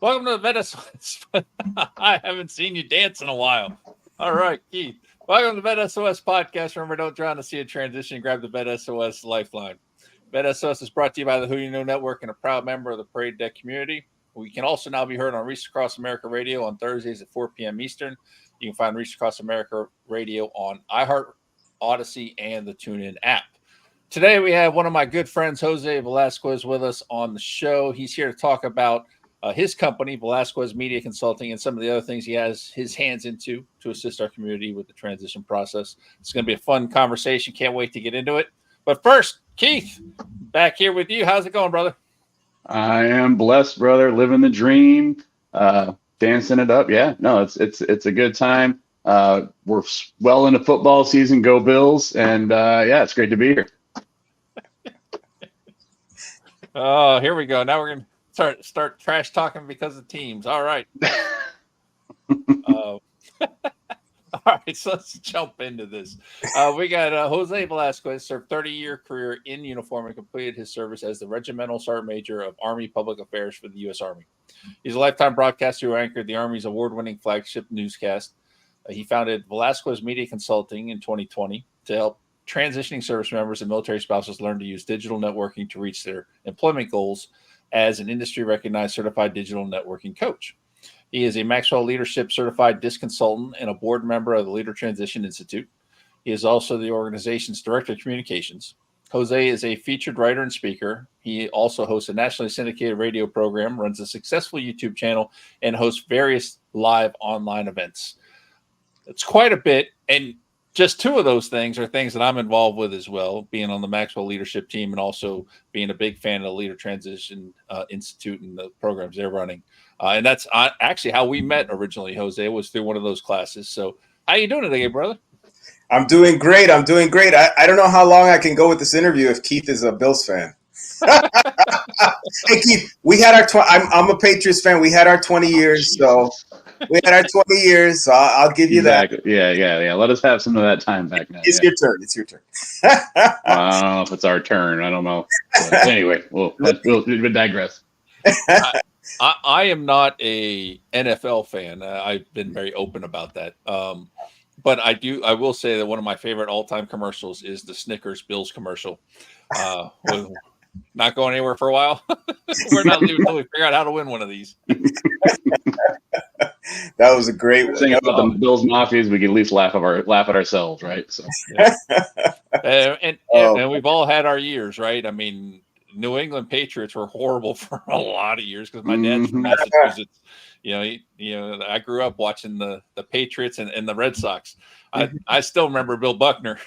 Welcome to the VET S.O.S. I haven't seen you dance in a while. All right, Keith. Welcome to the VET S.O.S. podcast. Remember, don't drown to see a transition. Grab the VET S.O.S. lifeline. VET S.O.S. is brought to you by the Who You Know Network and a proud member of the Parade Deck community. We can also now be heard on Reach Across America Radio on Thursdays at 4 p.m. Eastern. You can find Reach Across America Radio on iHeart, Odyssey, and the TuneIn app. Today, we have one of my good friends, Jose Velazquez, with us on the show. He's here to talk about his company, Velasquez Media Consulting, and some of the other things he has his hands into to assist our community with the transition process. It's going to be a fun conversation. Can't wait to get into it. But first, Keith, back here with you. How's it going, brother? I am blessed, brother. Living the dream, dancing it up. Yeah, no, it's a good time. We're well into football season. Go Bills! And yeah, it's great to be here. Oh, here we go. Now we're going to start trash talking because of teams. All right. All right, so let's jump into this. We got Jose Velazquez, served 30-year career in uniform and completed his service as the Regimental Sergeant Major of Army Public Affairs for the U.S. Army. He's a lifetime broadcaster who anchored the Army's award-winning flagship newscast. He founded Velasquez Media Consulting in 2020 to help transitioning service members and military spouses learn to use digital networking to reach their employment goals as an industry-recognized certified digital networking coach. He is a Maxwell Leadership Certified DISC consultant and a board member of the Leader Transition Institute. He is also the organization's Director of Communications. Jose is a featured writer and speaker. He also hosts a nationally syndicated radio program, runs a successful YouTube channel, and hosts various live online events. It's quite a bit, and just two of those things are things that I'm involved with as well, being on the Maxwell leadership team and also being a big fan of the Leader Transition Institute and the programs they're running. And that's actually how we met originally, Jose, was through one of those classes. So how you doing today, brother? I'm doing great. I don't know how long I can go with this interview if Keith is a Bills fan. Hey, Keith, we had our I'm a Patriots fan. We had our 20 years, so we had our 20 years. So I'll give you exactly. that. Yeah. Let us have some of that time back now. It's your turn. It's your turn. I don't know if it's our turn. I don't know. But anyway, we'll digress. I am not a NFL fan. I've been very open about that. But I will say that one of my favorite all-time commercials is the Snickers Bills commercial. We're not going anywhere for a while. We're not leaving until we figure out how to win one of these. That was a great one. Saying about the Bills Mafias, we can at least laugh at ourselves, right? So, yeah. and we've all had our years, right? I mean, New England Patriots were horrible for a lot of years because my dad's from Massachusetts. I grew up watching the Patriots and the Red Sox. I still remember Bill Buckner.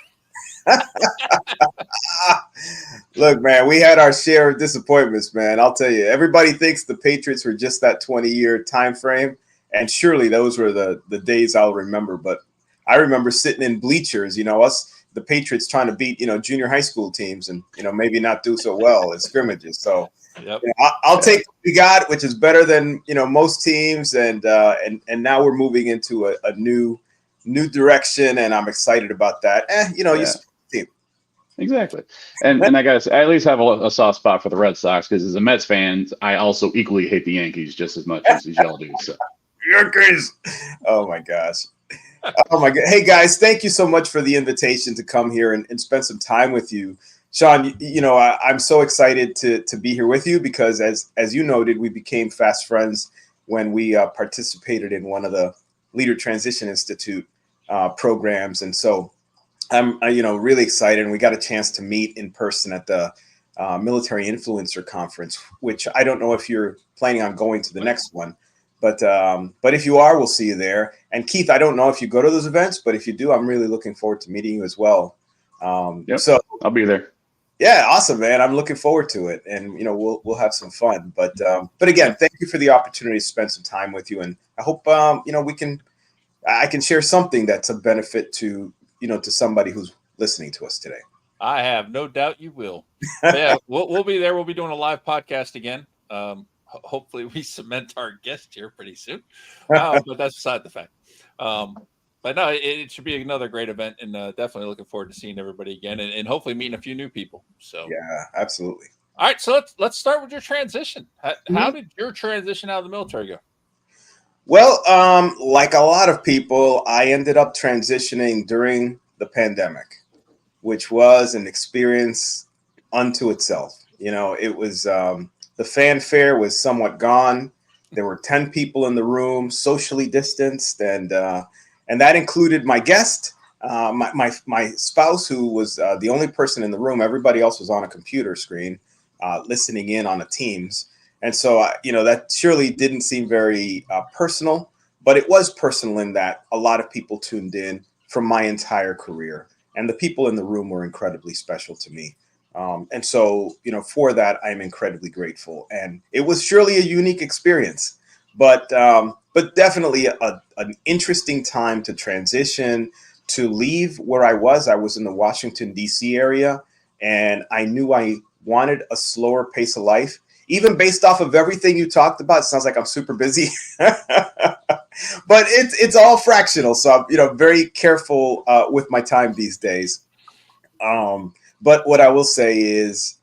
Look, man, we had our share of disappointments, man. I'll tell you, everybody thinks the Patriots were just that 20-year time frame, and surely those were the days I'll remember. But I remember sitting in bleachers, us, the Patriots, trying to beat, junior high school teams and, maybe not do so well in scrimmages. So yep. I'll take what we got, which is better than, most teams. And now we're moving into a new direction, and I'm excited about that. You team. Exactly. And I got to say, I at least have a soft spot for the Red Sox because as a Mets fan, I also equally hate the Yankees just as much as y'all do. So. Yankees. Oh, my gosh. Oh, my God. Hey, guys, thank you so much for the invitation to come here and spend some time with you. Shawn, I'm so excited to be here with you because, as you noted, we became fast friends when we participated in one of the Leader Transition Institute programs. And so I'm, really excited. And we got a chance to meet in person at the Military Influencer Conference, which I don't know if you're planning on going to the next one. But if you are, we'll see you there. And Keith, I don't know if you go to those events, but if you do, I'm really looking forward to meeting you as well. Yep, so I'll be there. Yeah, awesome, man. I'm looking forward to it, and we'll have some fun. But again, thank you for the opportunity to spend some time with you, and I hope I can share something that's a benefit to to somebody who's listening to us today. I have no doubt you will. Yeah, we'll be there. We'll be doing a live podcast again. Hopefully we cement our guest here pretty soon. But that's beside the fact. But no, it should be another great event, and definitely looking forward to seeing everybody again and hopefully meeting a few new people. So yeah, absolutely. All right, so let's start with your transition. How did your transition out of the military go? Well, like a lot of people, I ended up transitioning during the pandemic, which was an experience unto itself. You know, it was the fanfare was somewhat gone. There were 10 people in the room, socially distanced, and that included my guest, my spouse, who was the only person in the room. Everybody else was on a computer screen, listening in on a Teams. And so, you know, that surely didn't seem very personal, but it was personal in that a lot of people tuned in from my entire career, and the people in the room were incredibly special to me. And so, you know, for that, I'm incredibly grateful. And it was surely a unique experience, but definitely an interesting time to transition, to leave where I was. I was in the Washington, D.C. area, and I knew I wanted a slower pace of life. Even based off of everything you talked about, it sounds like I'm super busy. But it's all fractional, so I'm, you know, very careful with my time these days. But what I will say is,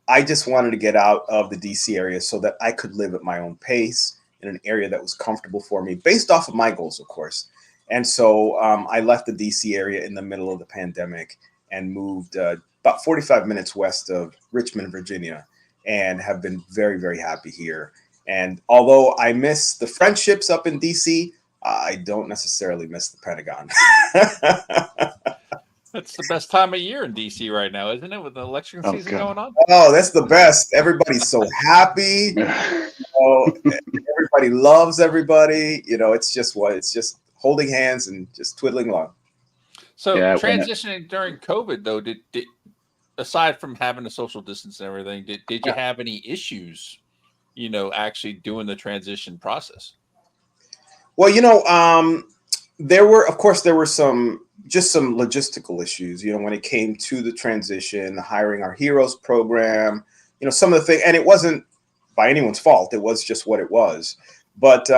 I just wanted to get out of the DC area so that I could live at my own pace in an area that was comfortable for me, based off of my goals, of course. And so I left the DC area in the middle of the pandemic and moved about 45 minutes west of Richmond, Virginia, and have been very, very happy here. And although I miss the friendships up in DC, I don't necessarily miss the Pentagon. It's the best time of year in DC right now, isn't it? With the election Oh season God. going on. Oh, that's the best. Everybody's so happy. Oh, everybody loves everybody. You know, it's just holding hands and just twiddling along. So Yeah, transitioning during COVID, though, did aside from having a social distance and everything, did you have any issues? You know, actually doing the transition process. Well, you know, there were, of course, there were some logistical issues. You know, when it came to the transition, hiring our heroes program. You know, some of the things, and it wasn't by anyone's fault. It was just what it was. But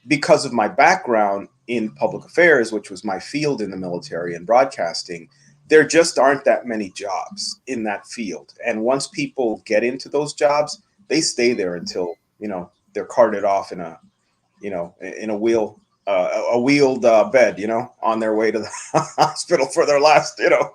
because of my background in public affairs, which was my field in the military and broadcasting, there just aren't that many jobs in that field. And once people get into those jobs, they stay there until, you know, they're carted off in a, you know, in a wheeled bed, you know, on their way to the hospital for their last, you know.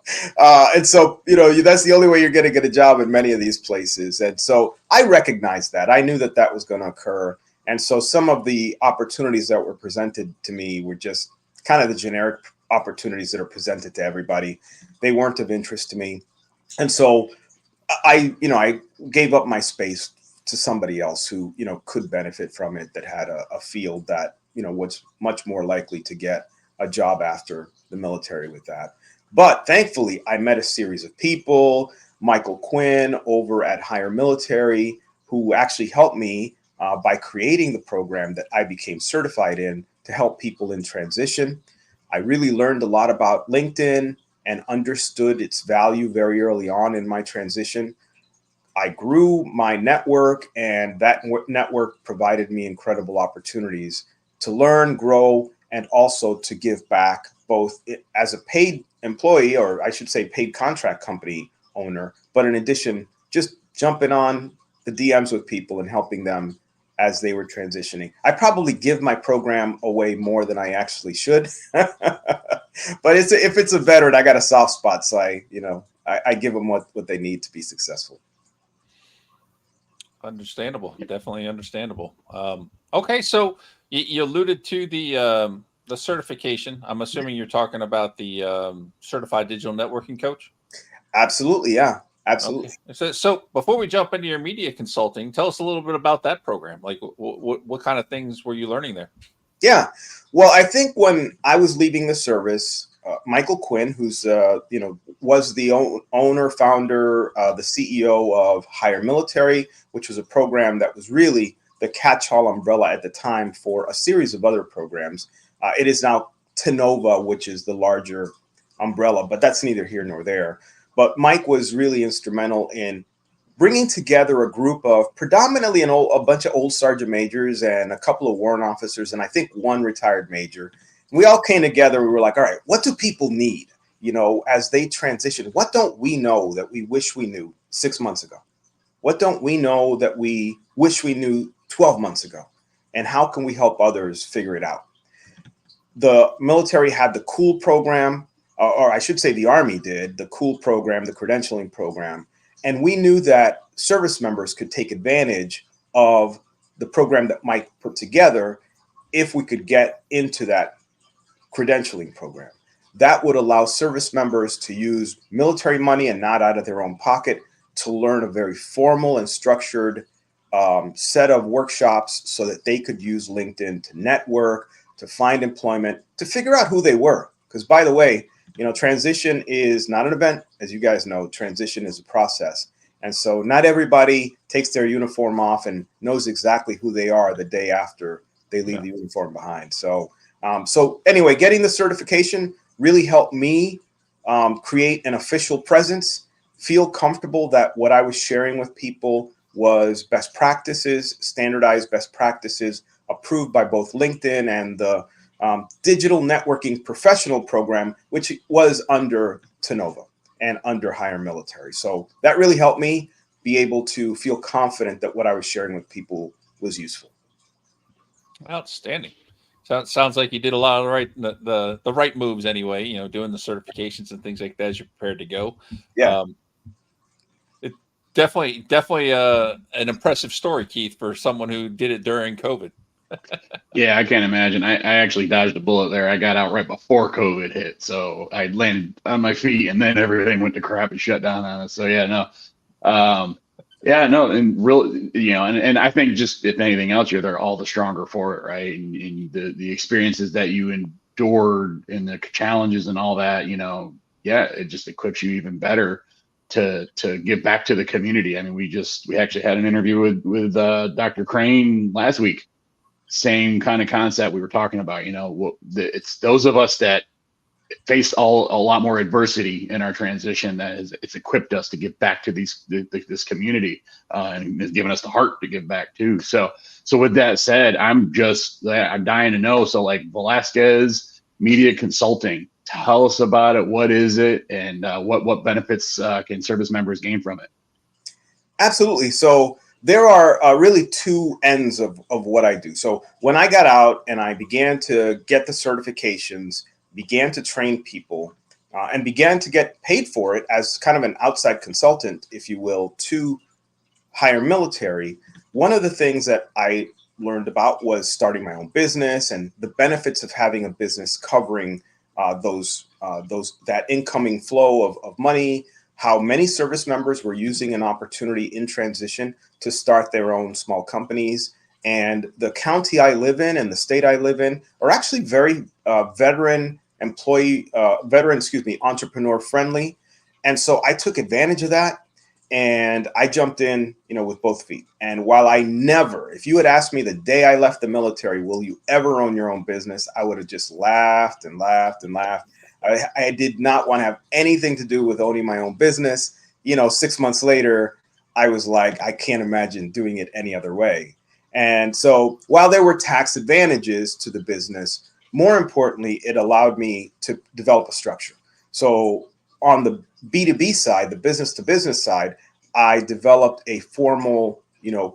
And so, you know, that's the only way you're going to get a job in many of these places. And so I recognized that. I knew that that was going to occur. And so some of the opportunities that were presented to me were just kind of the generic opportunities that are presented to everybody. They weren't of interest to me. And so I gave up my space to somebody else who, you know, could benefit from it, that had a field that, you know, was much more likely to get a job after the military with that. But thankfully, I met a series of people, Michael Quinn over at Higher Military, who actually helped me by creating the program that I became certified in to help people in transition. I really learned a lot about LinkedIn and understood its value very early on in my transition. I grew my network, and that network provided me incredible opportunities to learn, grow, and also to give back, both as a paid employee, or I should say paid contract company owner, but in addition, just jumping on the DMs with people and helping them as they were transitioning. I probably give my program away more than I actually should. But if it's a veteran, I got a soft spot. So I give them what they need to be successful. Understandable, definitely understandable. Okay, so you alluded to the certification. I'm assuming you're talking about the certified digital networking coach. Absolutely, yeah, absolutely. Okay, so before we jump into your media consulting, tell us a little bit about that program. Like, what kind of things were you learning there? Yeah. Well, I think when I was leaving the service, Michael Quinn, who's was the owner, founder, the CEO of Higher Military, which was a program that was really the catch-all umbrella at the time for a series of other programs. It is now Tenova, which is the larger umbrella, but that's neither here nor there. But Mike was really instrumental in bringing together a group of predominantly a bunch of old sergeant majors and a couple of warrant officers, and I think one retired major. We all came together. We were like, all right, what do people need, you know, as they transition? What don't we know that we wish we knew 6 months ago? What don't we know that we wish we knew 12 months ago? And how can we help others figure it out? The military had the COOL program, or I should say the Army did, the COOL program, the credentialing program. And we knew that service members could take advantage of the program that Mike put together if we could get into that credentialing program. That would allow service members to use military money and not out of their own pocket to learn a very formal and structured set of workshops so that they could use LinkedIn to network, to find employment, to figure out who they were. Because by the way, transition is not an event. As you guys know, transition is a process. And so not everybody takes their uniform off and knows exactly who they are the day after they leave the uniform behind. So anyway, getting the certification really helped me create an official presence, feel comfortable that what I was sharing with people was best practices, standardized best practices, approved by both LinkedIn and the digital networking professional program, which was under Tenova and under Higher Military. So that really helped me be able to feel confident that what I was sharing with people was useful. Outstanding. So it sounds like you did a lot of the right moves anyway, doing the certifications and things like that as you're prepared to go. Yeah. It definitely an impressive story, Keith, for someone who did it during COVID. Yeah, I can't imagine. I actually dodged a bullet there. I got out right before COVID hit, so I landed on my feet, and then everything went to crap and shut down on us. So yeah, no, and real, and I think just if anything else, they're all the stronger for it, right? And the experiences that you endured and the challenges and all that, it just equips you even better to give back to the community. I mean, we actually had an interview with Dr. Crane last week. Same kind of concept we were talking about. It's those of us that faced a lot more adversity in our transition it's equipped us to give back to this community and has given us the heart to give back too. So with that said, I'm dying to know. So like Velasquez Media Consulting, tell us about it. What is it, and what benefits can service members gain from it? Absolutely. So there are really two ends of what I do. So when I got out and I began to get the certifications, began to train people, and began to get paid for it as kind of an outside consultant, if you will, to Higher Military, one of the things that I learned about was starting my own business and the benefits of having a business covering that incoming flow of money, how many service members were using an opportunity in transition to start their own small companies. And the county I live in and the state I live in are actually very entrepreneur friendly. And so I took advantage of that and I jumped in, with both feet. And while if you had asked me the day I left the military, will you ever own your own business? I would have just laughed and laughed and laughed. I did not want to have anything to do with owning my own business. 6 months later, I was like, I can't imagine doing it any other way. And so while there were tax advantages to the business, more importantly, it allowed me to develop a structure. So on the B2B side, the business to business side, I developed a formal,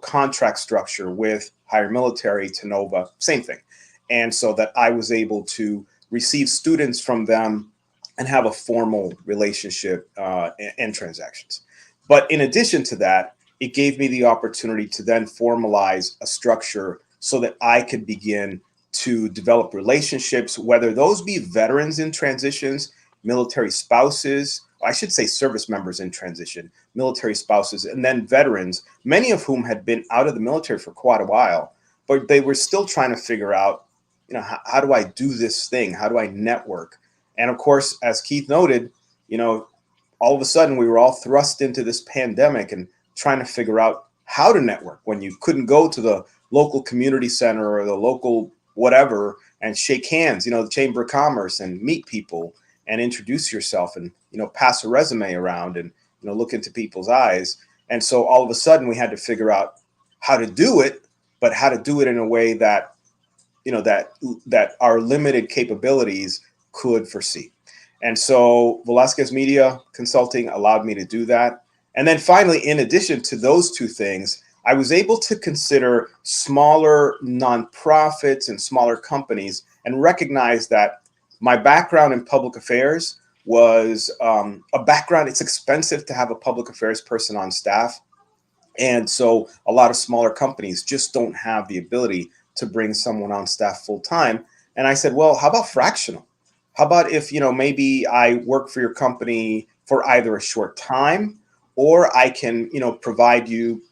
contract structure with Higher Military, Tenova, same thing. And so that I was able to receive students from them and have a formal relationship and transactions. But in addition to that, it gave me the opportunity to then formalize a structure so that I could begin to develop relationships, whether those be veterans in transitions, military spouses, I should say service members in transition, military spouses, and then veterans, many of whom had been out of the military for quite a while, but they were still trying to figure out, how do I do this thing? How do I network? And of course, as Keith noted, all of a sudden we were all thrust into this pandemic and trying to figure out how to network when you couldn't go to the local community center or the local whatever and shake hands, the Chamber of Commerce, and meet people and introduce yourself and, pass a resume around and, look into people's eyes. And so all of a sudden we had to figure out how to do it, but how to do it in a way that, that our limited capabilities could foresee. And so Velasquez Media Consulting allowed me to do that. And then finally, in addition to those two things, I was able to consider smaller nonprofits and smaller companies and recognize that my background in public affairs was a background. It's expensive to have a public affairs person on staff. And so a lot of smaller companies just don't have the ability to bring someone on staff full time. And I said, well, how about fractional? How about if, maybe I work for your company for either a short time, or I can, provide you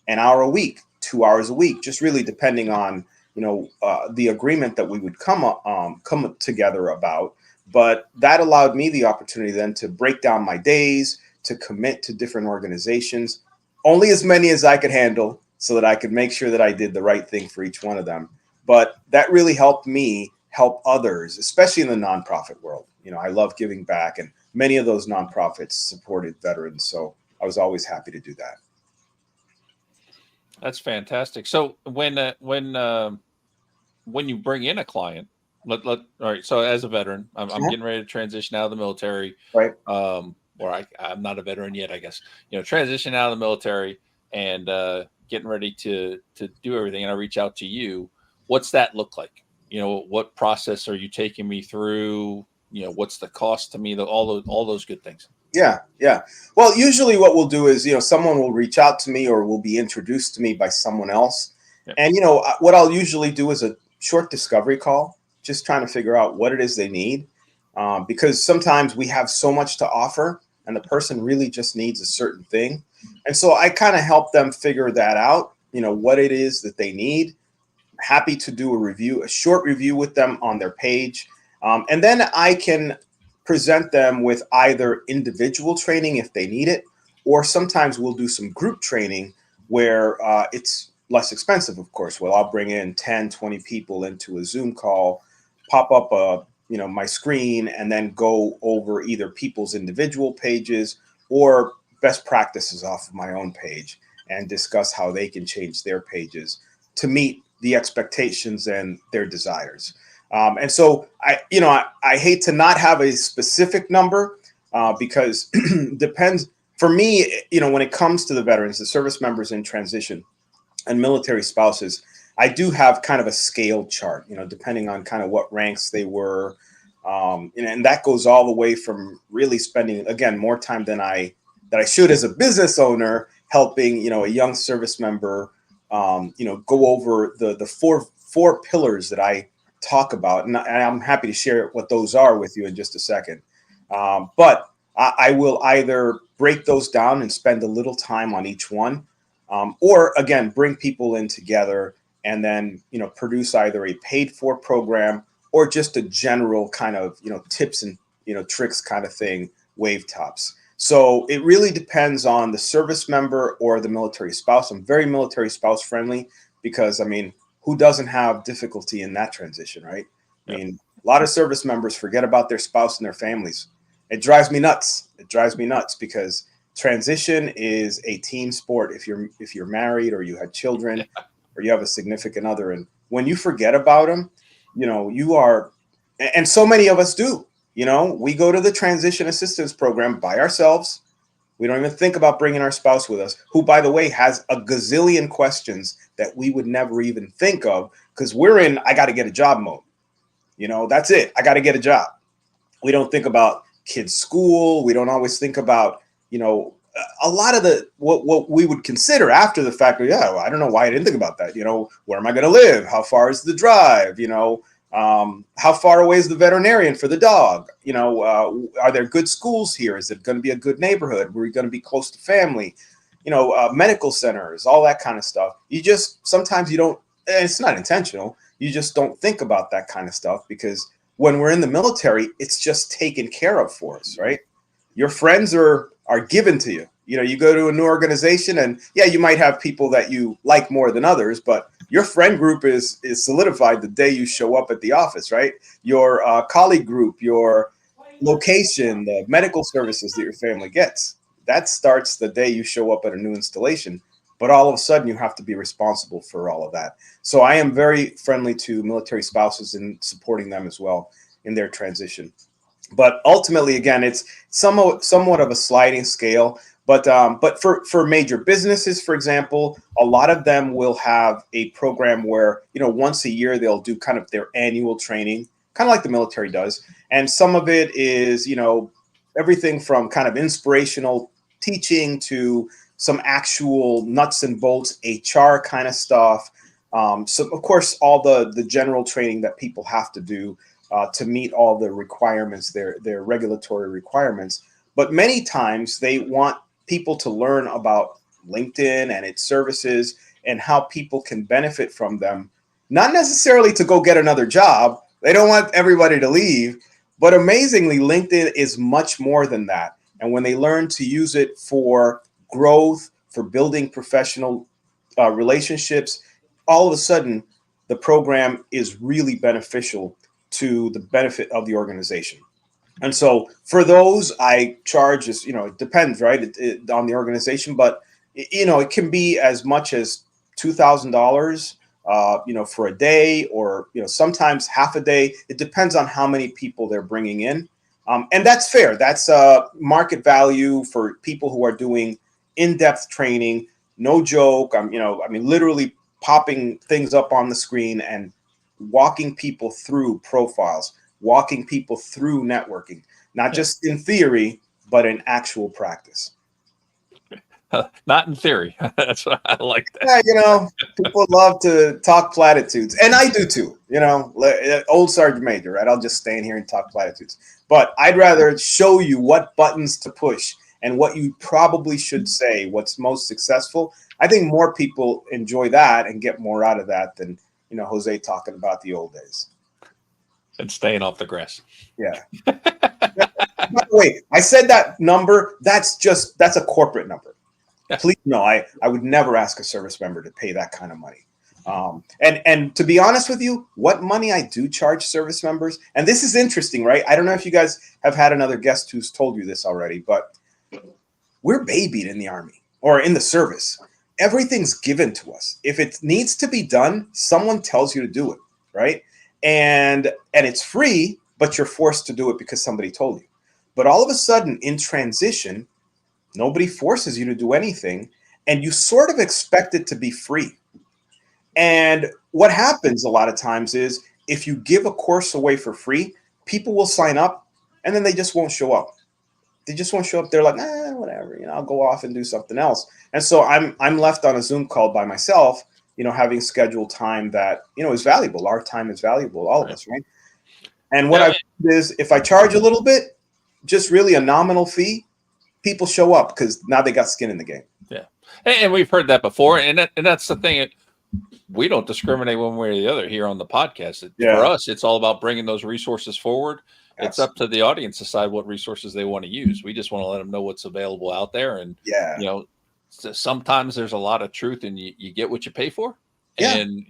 an hour a week, 2 hours a week, just really depending on, the agreement that we would come together about. But that allowed me the opportunity then to break down my days, to commit to different organizations, only as many as I could handle, so that I could make sure that I did the right thing for each one of them. But that really helped me help others, especially in the nonprofit world. I love giving back, and many of those nonprofits supported veterans. So I was always happy to do that. That's fantastic. So when you bring in a client, all right. So as a veteran, I'm getting ready to transition out of the military. Right. Or I'm not a veteran yet, I guess. Transition out of the military and getting ready to do everything. And I reach out to you. What's that look like? What process are you taking me through? What's the cost to me? All those good things. Yeah. Well, usually what we'll do is, someone will reach out to me or will be introduced to me by someone else. Yeah. And, what I'll usually do is a short discovery call, just trying to figure out what it is they need. Because sometimes we have so much to offer and the person really just needs a certain thing. And so I kind of help them figure that out, what it is that they need. Happy to do a short review with them on their page. And then I can present them with either individual training if they need it, or sometimes we'll do some group training where it's less expensive, of course. Well, I'll bring in 10, 20 people into a Zoom call, pop up my screen, and then go over either people's individual pages or best practices off of my own page and discuss how they can change their pages to meet the expectations and their desires. And so I hate to not have a specific number because depends for me, when it comes to the veterans, the service members in transition and military spouses, I do have kind of a scale chart, depending on kind of what ranks they were. And that goes all the way from really spending, again, more time than I should as a business owner, helping, a young service member, go over the four pillars that I talk about. And I'm happy to share what those are with you in just a second. But I will either break those down and spend a little time on each one, or again, bring people in together and then, produce either a paid for program or just a general kind of, tips and, tricks kind of thing, wave tops. So it really depends on the service member or the military spouse. I'm very military spouse friendly because, who doesn't have difficulty in that transition, right? Yep. I mean, a lot of service members forget about their spouse and their families. It drives me nuts. Because transition is a team sport. If you're married or you had children or you have a significant other, and when you forget about them, you are, and so many of us do, we go to the transition assistance program by ourselves. We don't even think about bringing our spouse with us, who, by the way, has a gazillion questions that we would never even think of because we're in, I got to get a job mode. That's it. I got to get a job. We don't think about kids' school. We don't always think about, a lot of what we would consider after the fact. Yeah, well, I don't know why I didn't think about that. Where am I going to live? How far is the drive? How far away is the veterinarian for the dog? Are there good schools here? Is it going to be a good neighborhood? We're going to be close to family, medical centers, all that kind of stuff. Sometimes you don't, and it's not intentional. You just don't think about that kind of stuff because when we're in the military, it's just taken care of for us, right? Your friends are given to you. You go to a new organization and yeah, you might have people that you like more than others, but your friend group is solidified the day you show up at the office, right? Your colleague group, your location, the medical services that your family gets, that starts the day you show up at a new installation. But all of a sudden, you have to be responsible for all of that. So I am very friendly to military spouses and supporting them as well in their transition. But ultimately, again, it's somewhat of a sliding scale. But for major businesses, for example, a lot of them will have a program where, once a year they'll do kind of their annual training, kind of like the military does. And some of it is, everything from kind of inspirational teaching to some actual nuts and bolts HR kind of stuff. So of course, all the general training that people have to do to meet all the requirements, their regulatory requirements. But many times they want people to learn about LinkedIn and its services and how people can benefit from them, not necessarily to go get another job. They don't want everybody to leave, but amazingly, LinkedIn is much more than that. And when they learn to use it for growth, for building professional relationships, all of a sudden, the program is really beneficial to the benefit of the organization. And so for those, I charge as, it depends, right, on the organization, but, it can be as much as $2,000, for a day, or, sometimes half a day. It depends on how many people they're bringing in. And that's fair. That's market value for people who are doing in-depth training. No joke. Literally popping things up on the screen and walking people through profiles, walking people through networking, not just in theory, but in actual practice. Not in theory. That's what I like that. Yeah, people love to talk platitudes, and I do too. Old Sergeant Major, right? I'll just stand here and talk platitudes. But I'd rather show you what buttons to push and what you probably should say, what's most successful. I think more people enjoy that and get more out of that than, Jose talking about the old days. And staying off the grass. Yeah. By the way, I said that number. That's a corporate number. Please, no, I would never ask a service member to pay that kind of money. And to be honest with you, what money I do charge service members, and this is interesting, right? I don't know if you guys have had another guest who's told you this already, but we're babied in the Army or in the service. Everything's given to us. If it needs to be done, someone tells you to do it, right? And it's free, but you're forced to do it because somebody told you. But all of a sudden, in transition, nobody forces you to do anything, and you sort of expect it to be free. And what happens a lot of times is if you give a course away for free, people will sign up, and then they just won't show up. They just won't show up. They're like, whatever, I'll go off and do something else. And so I'm left on a Zoom call by myself, having scheduled time that, is valuable. Our time is valuable, all of us, right? And what I found is if I charge a little bit, just really a nominal fee, people show up because now they got skin in the game. Yeah. And we've heard that before. And that's the thing. We don't discriminate one way or the other here on the podcast. For us, it's all about bringing those resources forward. Absolutely. It's up to the audience to decide what resources they want to use. We just want to let them know what's available out there. And, sometimes there's a lot of truth and you get what you pay for. Yeah. And,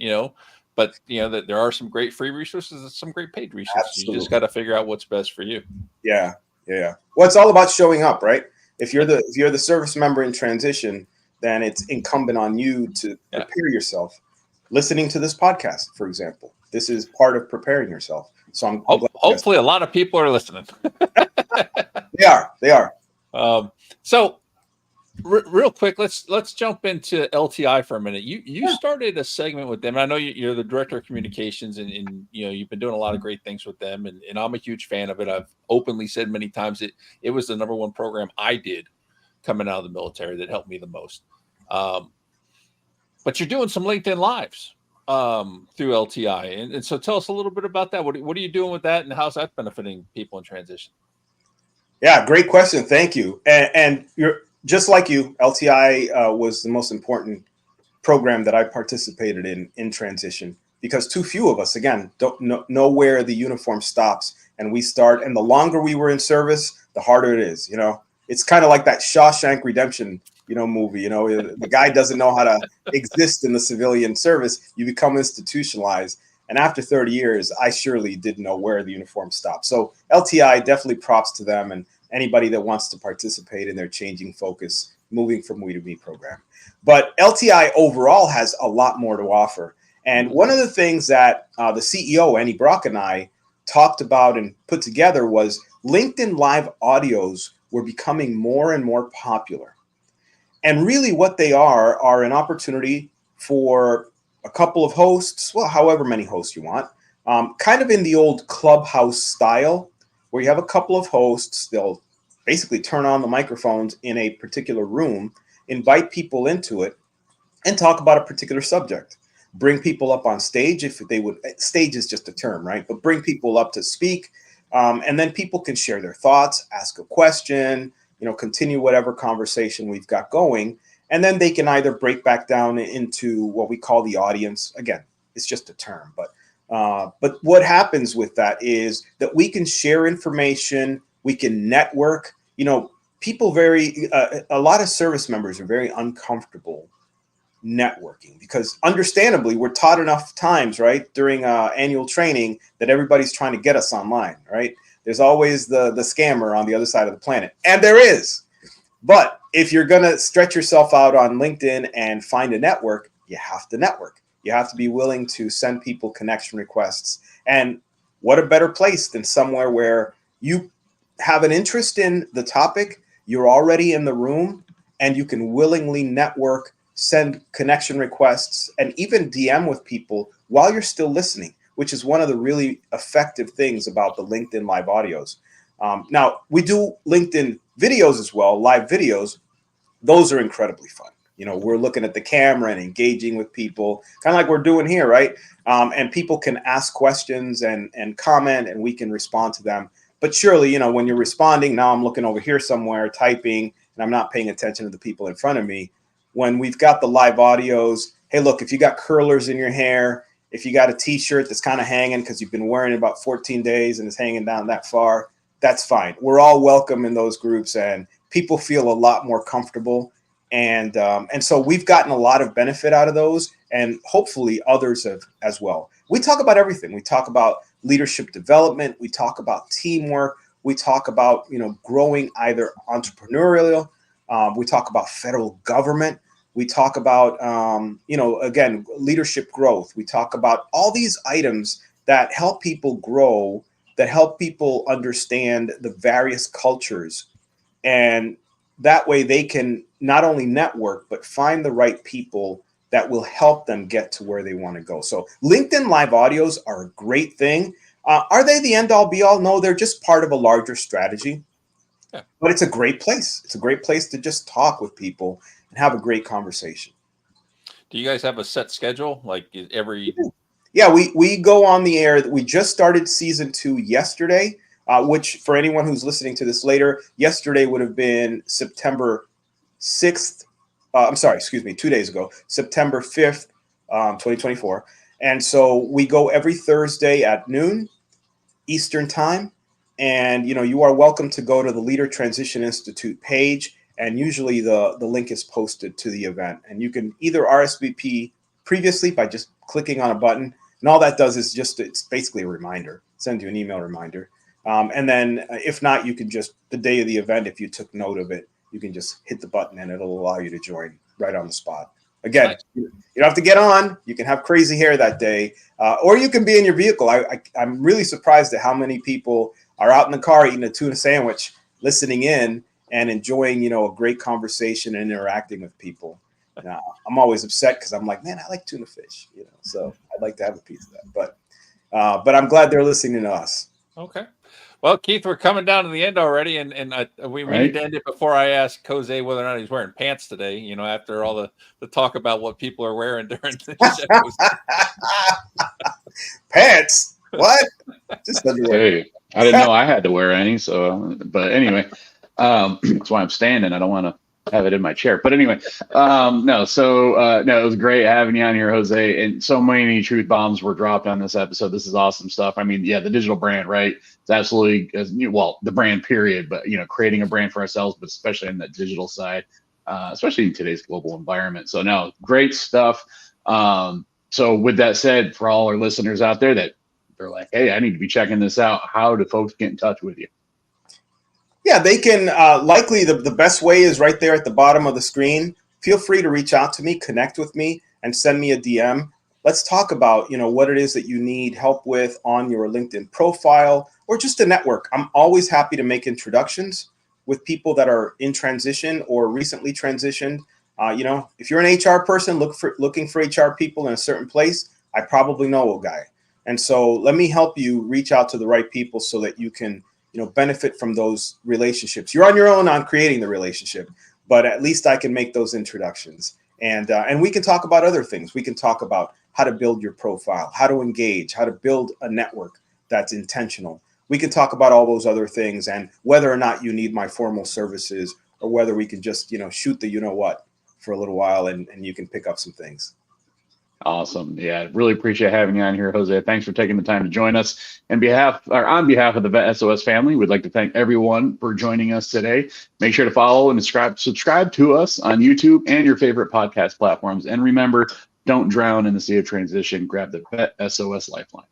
but, that there are some great free resources and some great paid resources. Absolutely. You just got to figure out what's best for you. Yeah. Yeah. Well, it's all about showing up, right? If you're the service member in transition, then it's incumbent on you to prepare yourself. Listening to this podcast, for example, this is part of preparing yourself. So I'm hopefully a lot of people are listening. They are. So real quick, let's jump into LTI for a minute. You started a segment with them. I know you're the director of communications, and you've been doing a lot of great things with them, and I'm a huge fan of it. I've openly said many times it was the number one program I did coming out of the military that helped me the most. But you're doing some LinkedIn Lives through LTI, and so tell us a little bit about that. What are you doing with that, and how's that benefiting people in transition? Yeah, great question. Thank you. And you're just like you. LTI was the most important program that I participated in transition, because too few of us, again, don't know where the uniform stops and we start. And the longer we were in service, the harder it is. It's kind of like that Shawshank Redemption movie. The guy doesn't know how to exist in the civilian service. You become institutionalized. And after 30 years, I surely didn't know where the uniform stopped. So LTI, definitely props to them and anybody that wants to participate in their changing focus, moving from we to me program. But LTI overall has a lot more to offer. And one of the things that the CEO, Annie Brock, and I talked about and put together was LinkedIn Live audios were becoming more and more popular. And really what they are an opportunity for a couple of hosts, well, however many hosts you want, kind of in the old clubhouse style, where you have a couple of hosts. They'll basically turn on the microphones in a particular room, invite people into it, and talk about a particular subject. Bring people up on stage if they would. Stage is just a term, right? But bring people up to speak, and then people can share their thoughts, ask a question, continue whatever conversation we've got going, and then they can either break back down into what we call the audience. Again, it's just a term, but what happens with that is that we can share information, we can network. People a lot of service members are very uncomfortable networking because understandably we're taught enough times, right, during annual training that everybody's trying to get us online, right? There's always the scammer on the other side of the planet, and there is. But if you're going to stretch yourself out on LinkedIn and find a network, you have to network. You have to be willing to send people connection requests. And what a better place than somewhere where you have an interest in the topic, you're already in the room, and you can willingly network, send connection requests, and even DM with people while you're still listening, which is one of the really effective things about the LinkedIn live audios. Now, we do LinkedIn videos as well, live videos. Those are incredibly fun. We're looking at the camera and engaging with people, kind of like we're doing here, right? And people can ask questions and comment, and we can respond to them. But surely, when you're responding, now I'm looking over here somewhere, typing, and I'm not paying attention to the people in front of me. When we've got the live audios, hey, look, if you got curlers in your hair, if you got a T-shirt that's kind of hanging because you've been wearing it about 14 days and it's hanging down that far, that's fine. We're all welcome in those groups, and people feel a lot more comfortable. And so we've gotten a lot of benefit out of those, and hopefully others have as well. We talk about everything. We talk about leadership development. We talk about teamwork. We talk about, growing either entrepreneurial. We talk about federal government. We talk about, again, leadership growth. We talk about all these items that help people grow, that help people understand the various cultures. And that way they can not only network, but find the right people that will help them get to where they want to go. So LinkedIn live audios are a great thing. Are they the end all be all? No, they're just part of a larger strategy. Yeah. But it's a great place. It's a great place to just talk with people and have a great conversation. Do you guys have a set schedule? Like every... Yeah, we go on the air. We just started season 2 yesterday, which for anyone who's listening to this later, yesterday would have been September 6th. 2 days ago, September 5th, 2024. And so we go every Thursday at noon Eastern time. And, you are welcome to go to the Leader Transition Institute page. And usually the link is posted to the event. And you can either RSVP previously by just clicking on a button. And all that does is it's basically a reminder, send you an email reminder. And then if not, you can just, the day of the event, if you took note of it, you can just hit the button and it'll allow you to join right on the spot. Again, nice. You don't have to get on. You can have crazy hair that day, or you can be in your vehicle. I'm really surprised at how many people are out in the car eating a tuna sandwich, listening in and enjoying, a great conversation and interacting with people. I'm always upset because I'm like, man, I like tuna fish, so I'd like to have a piece of that. But I'm glad they're listening to us. Okay. Well, Keith, we're coming down to the end already, and we need to end it before I ask Jose whether or not he's wearing pants today, after all the talk about what people are wearing during the shows. Pants? What? Just underwear. Hey, I didn't know I had to wear any, but anyway, that's why I'm standing. I don't want to have it in my chair. But anyway, no, it was great having you on here, Jose. And so many truth bombs were dropped on this episode. This is awesome stuff. I mean, yeah, the digital brand, right? It's absolutely, the brand period, but, creating a brand for ourselves, but especially in that digital side, especially in today's global environment. So no, great stuff. So with that said, for all our listeners out there that they're like, hey, I need to be checking this out, how do folks get in touch with you? Yeah, they can likely the best way is right there at the bottom of the screen. Feel free to reach out to me, connect with me, and send me a DM. Let's talk about, what it is that you need help with on your LinkedIn profile or just a network. I'm always happy to make introductions with people that are in transition or recently transitioned. If you're an HR person looking for HR people in a certain place, I probably know a guy. And so let me help you reach out to the right people so that you can, benefit from those relationships. You're on your own on creating the relationship, but at least I can make those introductions. And we can talk about other things. We can talk about how to build your profile, how to engage, how to build a network that's intentional. We can talk about all those other things and whether or not you need my formal services or whether we can just, shoot the what for a little while and you can pick up some things. Awesome. Yeah, really appreciate having you on here, Jose. Thanks for taking the time to join us. On behalf of the VET S.O.S family, we'd like to thank everyone for joining us today. Make sure to follow and subscribe to us on YouTube and your favorite podcast platforms. And remember, don't drown in the sea of transition. Grab the VET S.O.S Lifeline.